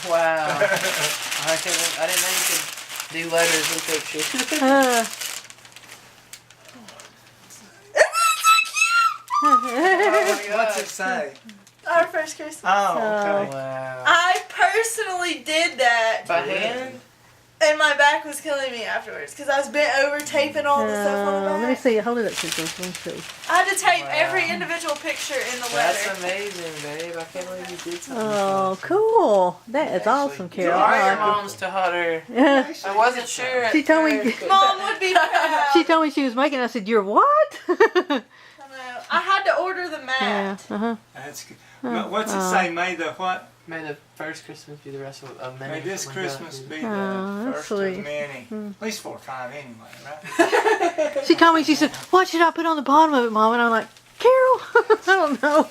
Wow. I didn't know you could do letters and pictures. What's it say? Our first Christmas. Oh, okay. Wow. I personally did that, By hand? and my back was killing me afterwards because I was bent over taping all the stuff on the back. Let me see. Hold it up to you. Let me see. I had to tape Wow. every individual picture in the That's letter. amazing, babe. I can't believe you did something. Oh, cool. That is awesome, Carol. Sorry, your I mom's to her. like I wasn't sure. She told me. at first, but- Mom would be proud. She told me she was making. I said, "You're what?" I know. I had to order the mat. Yeah. Uh-huh. That's good. But what's it say? May the what? May the first Christmas be the rest of many. May this something like that. Christmas be the Oh, that's first sweet. of many. At least 4 or 5 anyway, right? She told me. She said, "What should I put on the bottom of it, Mom?" And I'm like, "Carol, I don't know."